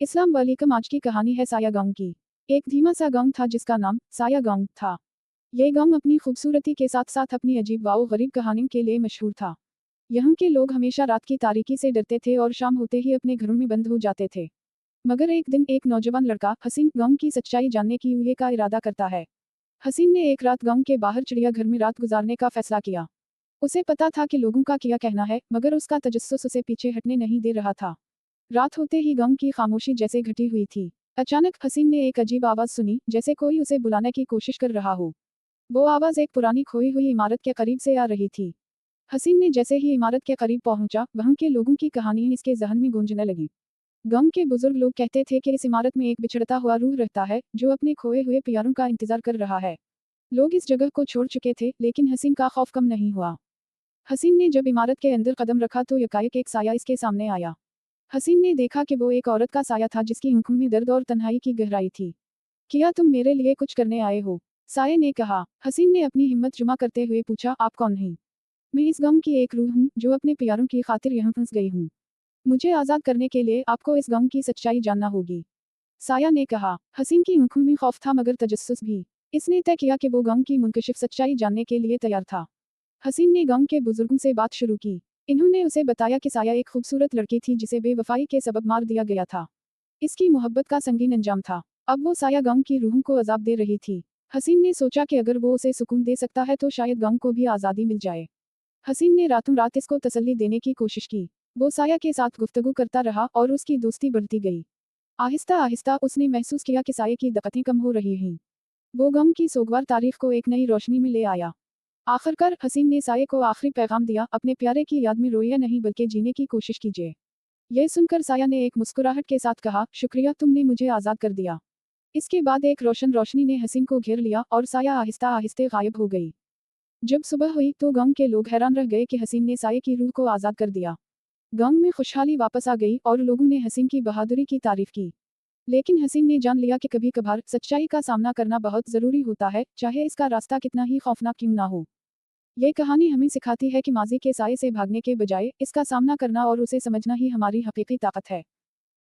अस्सलाम वालेकुम। आज की कहानी है साया गांव की। एक धीमा सा गांव था जिसका नाम साया गांव था। ये गांव अपनी खूबसूरती के साथ साथ अपनी अजीब व गरीब कहानियों के लिए मशहूर था। यहाँ के लोग हमेशा रात की तारीकी से डरते थे और शाम होते ही अपने घरों में बंद हो जाते थे। मगर एक दिन एक नौजवान लड़का हसीन गांव की सच्चाई जानने की हुए का इरादा करता है। हसीन ने एक रात गांव के बाहर चिड़ियाघर में रात गुजारने का फैसला किया। उसे पता था कि लोगों का क्या कहना है, मगर उसका तजस्सुस उसे पीछे हटने नहीं दे रहा था। रात होते ही गांव की खामोशी जैसे घटी हुई थी। अचानक हसीन ने एक अजीब आवाज सुनी, जैसे कोई उसे बुलाने की कोशिश कर रहा हो। वो आवाज एक पुरानी खोई हुई इमारत के करीब से आ रही थी। हसीन ने जैसे ही इमारत के करीब पहुंचा, वहां के लोगों की कहानियां इसके जहन में गूंजने लगी। गांव के बुजुर्ग लोग कहते थे कि इस इमारत में एक बिछड़ता हुआ रूह रहता है, जो अपने खोए हुए प्यारों का इंतजार कर रहा है। लोग इस जगह को छोड़ चुके थे, लेकिन हसीन का खौफ कम नहीं हुआ। हसीन ने जब इमारत के अंदर कदम रखा तो यकायक एक साया इसके सामने आया। हसीन ने देखा कि वो एक औरत का साया था जिसकी आंखों में दर्द और तन्हाई की गहराई थी। क्या तुम मेरे लिए कुछ करने आए हो? साये ने कहा। हसीन ने अपनी हिम्मत जमा करते हुए पूछा, आप कौन हैं? मैं इस गांव की एक रूह हूँ, जो अपने प्यारों की खातिर यहाँ फंस गई हूँ। मुझे आज़ाद करने के लिए आपको इस गांव की सच्चाई जानना होगी। साया ने कहा। हसीन की आंखों में खौफ था मगर तजस्सुस भी। इसने तय किया कि वो गांव की मुनकशिफ सच्चाई जानने के लिए तैयार था। हसीन ने गांव के बुजुर्गों से बात शुरू की। इन्होंने उसे बताया कि साया एक खूबसूरत लड़की थी जिसे बेवफाई के सबब मार दिया गया था। इसकी मोहब्बत का संगीन अंजाम था। अब वो साया गांव की रूहों को अजाब दे रही थी। हसीन ने सोचा कि अगर वो उसे सुकून दे सकता है तो शायद गांव को भी आज़ादी मिल जाए। हसीन ने रातों रात इसको तसल्ली देने की कोशिश की। वो साया के साथ गुफ्तगू करता रहा और उसकी दोस्ती बढ़ती गई। आहिस्ता आहिस्ता उसने महसूस किया कि साये की दिक्कतें कम हो रही हैं। वो गांव की सोगवार तारीख को एक नई रोशनी में ले आया। आखिरकार हसीन ने साये को आखिरी पैगाम दिया, अपने प्यारे की याद में रोइए नहीं बल्कि जीने की कोशिश कीजिए। यह सुनकर साया ने एक मुस्कुराहट के साथ कहा, शुक्रिया, तुमने मुझे आज़ाद कर दिया। इसके बाद एक रोशनी ने हसीन को घेर लिया और साया आहिस्ता आहिस्ते गायब हो गई। जब सुबह हुई तो गांव के लोग हैरान रह गए कि हसीन ने साये की रूह को आज़ाद कर दिया। गांव में खुशहाली वापस आ गई और लोगों ने हसीन की बहादुरी की तारीफ की। लेकिन हसीन ने जान लिया कि कभी कभार सच्चाई का सामना करना बहुत ज़रूरी होता है, चाहे इसका रास्ता कितना ही खौफनाक क्यों ना हो। ये कहानी हमें सिखाती है कि माजी के साये से भागने के बजाय इसका सामना करना और उसे समझना ही हमारी हकीकी ताकत है।